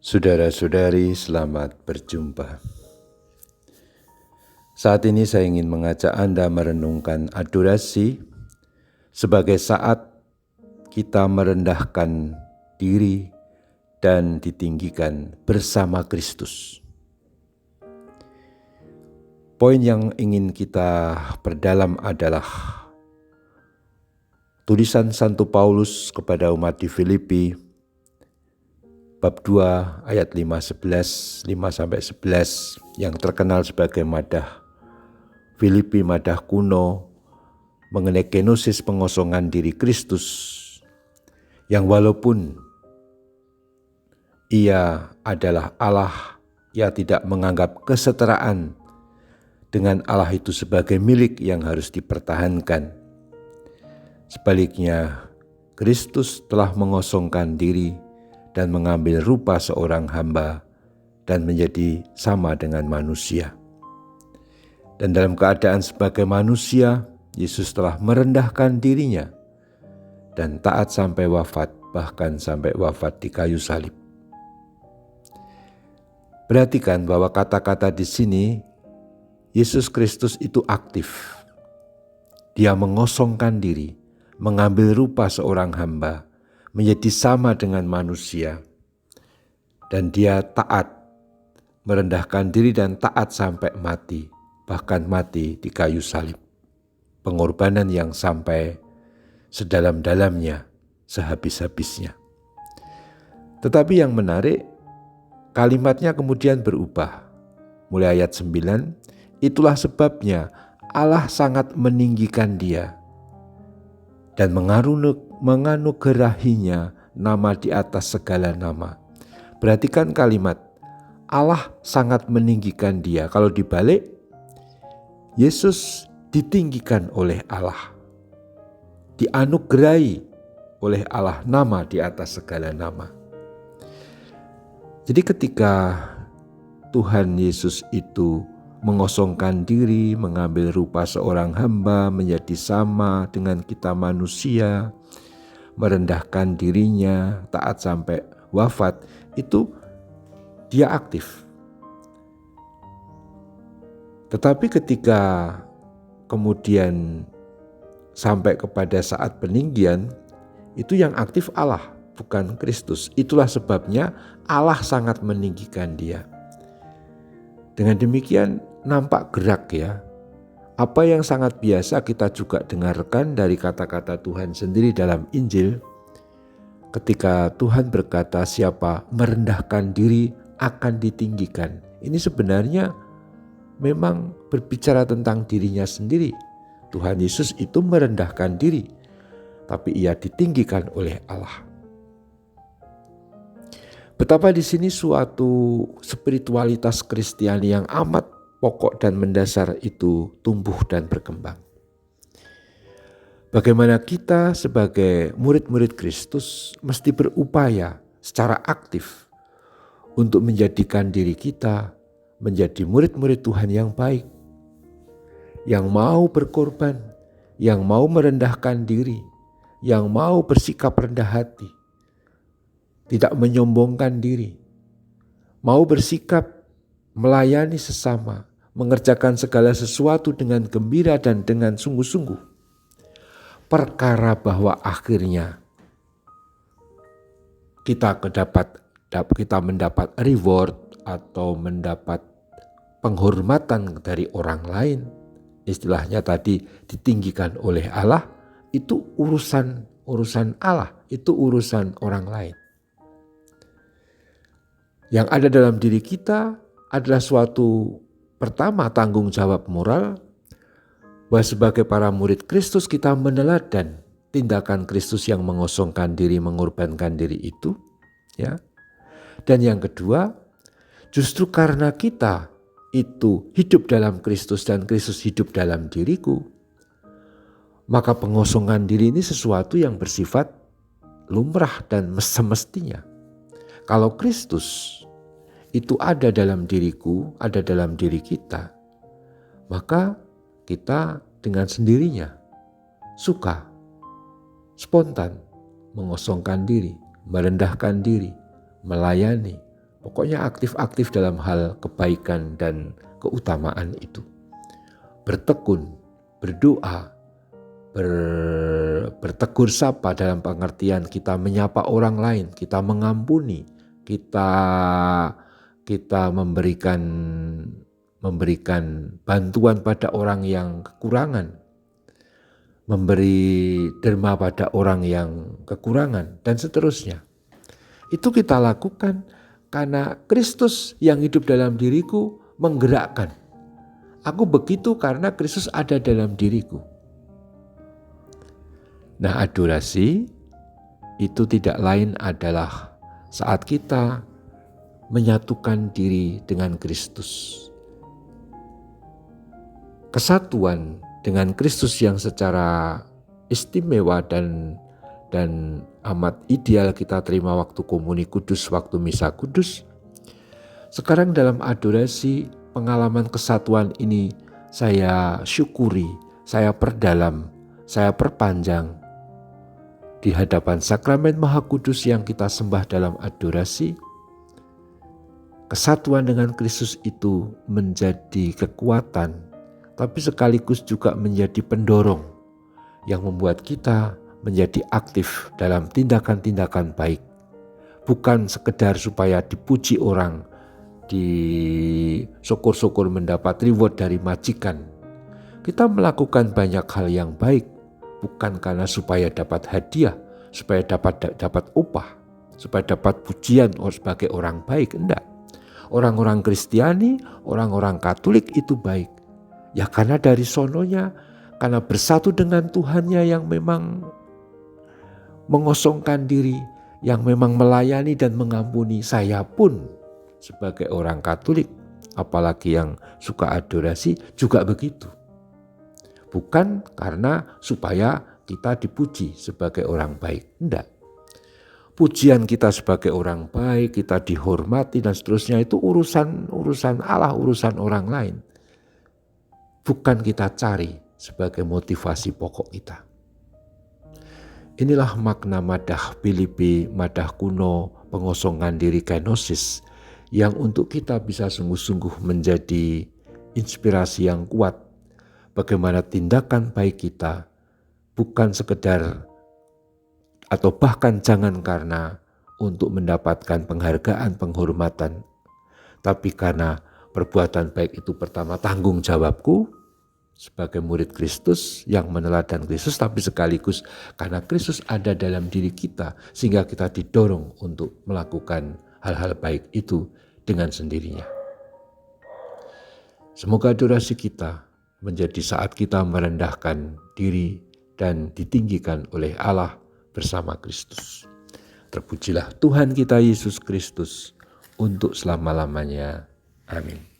Saudara-saudari, selamat berjumpa. Saat ini saya ingin mengajak Anda merenungkan adorasi sebagai saat kita merendahkan diri dan ditinggikan bersama Kristus. Poin yang ingin kita perdalam adalah tulisan Santo Paulus kepada umat di Filipi bab 2 ayat 5-11 yang terkenal sebagai madah Filipi, madah kuno mengenai kenosis pengosongan diri Kristus, yang walaupun ia adalah Allah, ia tidak menganggap kesetaraan dengan Allah itu sebagai milik yang harus dipertahankan. Sebaliknya, Kristus telah mengosongkan diri dan mengambil rupa seorang hamba dan menjadi sama dengan manusia. Dan dalam keadaan sebagai manusia, Yesus telah merendahkan dirinya dan taat sampai wafat, bahkan sampai wafat di kayu salib. Perhatikan bahwa kata-kata di sini, Yesus Kristus itu aktif. Dia mengosongkan diri, mengambil rupa seorang hamba, menjadi sama dengan manusia. Dan dia taat, merendahkan diri dan taat sampai mati, bahkan mati di kayu salib. Pengorbanan yang sampai sedalam-dalamnya, sehabis-habisnya. Tetapi yang menarik, kalimatnya kemudian berubah. Mulai ayat 9, itulah sebabnya Allah sangat meninggikan dia dan menganugerahinya nama di atas segala nama. Perhatikan kalimat, Allah sangat meninggikan dia. Kalau dibalik, Yesus ditinggikan oleh Allah, dianugerahi oleh Allah nama di atas segala nama. Jadi ketika Tuhan Yesus itu mengosongkan diri, mengambil rupa seorang hamba, menjadi sama dengan kita manusia, merendahkan dirinya, taat sampai wafat, itu dia aktif. Tetapi ketika kemudian sampai kepada saat peninggian, itu yang aktif Allah, bukan Kristus. Itulah sebabnya Allah sangat meninggikan dia. Dengan demikian nampak gerak ya. Apa yang sangat biasa kita juga dengarkan dari kata-kata Tuhan sendiri dalam Injil. Ketika Tuhan berkata siapa merendahkan diri akan ditinggikan. Ini sebenarnya memang berbicara tentang dirinya sendiri. Tuhan Yesus itu merendahkan diri, tapi ia ditinggikan oleh Allah. Betapa di sini suatu spiritualitas Kristiani yang amat pokok dan mendasar itu tumbuh dan berkembang. Bagaimana kita sebagai murid-murid Kristus mesti berupaya secara aktif untuk menjadikan diri kita menjadi murid-murid Tuhan yang baik, yang mau berkorban, yang mau merendahkan diri, yang mau bersikap rendah hati, tidak menyombongkan diri, mau bersikap melayani sesama, mengerjakan segala sesuatu dengan gembira dan dengan sungguh-sungguh. Perkara bahwa akhirnya kita mendapat reward atau mendapat penghormatan dari orang lain, istilahnya tadi ditinggikan oleh Allah, itu urusan Allah, itu urusan orang lain. Yang ada dalam diri kita adalah suatu pertama tanggung jawab moral, bahwa sebagai para murid Kristus kita meneladan tindakan Kristus yang mengosongkan diri, mengorbankan diri itu, ya. Dan yang kedua, justru karena kita itu hidup dalam Kristus dan Kristus hidup dalam diriku, maka pengosongan diri ini sesuatu yang bersifat lumrah dan semestinya. Kalau Kristus itu ada dalam diriku, ada dalam diri kita, maka kita dengan sendirinya suka, spontan mengosongkan diri, merendahkan diri, melayani, Pokoknya aktif-aktif dalam hal kebaikan dan keutamaan itu. Bertekun, berdoa, bertegur sapa dalam pengertian kita menyapa orang lain, kita mengampuni, kita memberikan bantuan pada orang yang kekurangan, memberi derma pada orang yang kekurangan, dan seterusnya. Itu kita lakukan karena Kristus yang hidup dalam diriku menggerakkan. Aku begitu karena Kristus ada dalam diriku. Nah, adorasi itu tidak lain adalah saat kita menyatukan diri dengan Kristus. Kesatuan dengan Kristus yang secara istimewa dan amat ideal kita terima waktu komuni kudus, waktu misa kudus. Sekarang dalam adorasi, pengalaman kesatuan ini saya syukuri, saya perdalam, saya perpanjang di hadapan sakramen Maha Kudus yang kita sembah dalam adorasi. Kesatuan dengan Kristus itu menjadi kekuatan, tapi sekaligus juga menjadi pendorong yang membuat kita menjadi aktif dalam tindakan-tindakan baik. Bukan sekedar supaya dipuji orang, syukur-syukur mendapat reward dari majikan. Kita melakukan banyak hal yang baik, bukan karena supaya dapat hadiah, supaya dapat upah, supaya dapat pujian sebagai orang baik. Enggak. Orang-orang Kristiani, orang-orang Katolik itu baik. Ya karena dari sononya, karena bersatu dengan Tuhannya yang memang mengosongkan diri, yang memang melayani dan mengampuni. Saya pun sebagai orang Katolik, apalagi yang suka adorasi, juga begitu. Bukan karena supaya kita dipuji sebagai orang baik. Enggak. Pujian kita sebagai orang baik, kita dihormati dan seterusnya itu urusan Allah, urusan orang lain. Bukan kita cari sebagai motivasi pokok kita. Inilah makna madah Filipi, madah kuno, pengosongan diri kenosis, yang untuk kita bisa sungguh-sungguh menjadi inspirasi yang kuat bagaimana tindakan baik kita bukan sekedar atau bahkan jangan karena untuk mendapatkan penghargaan, penghormatan, tapi karena perbuatan baik itu pertama tanggung jawabku sebagai murid Kristus yang meneladan Kristus, tapi sekaligus karena Kristus ada dalam diri kita sehingga kita didorong untuk melakukan hal-hal baik itu dengan sendirinya. Semoga adorasi kita menjadi saat kita merendahkan diri dan ditinggikan oleh Allah bersama Kristus. Terpujilah Tuhan kita Yesus Kristus untuk selama-lamanya. Amin.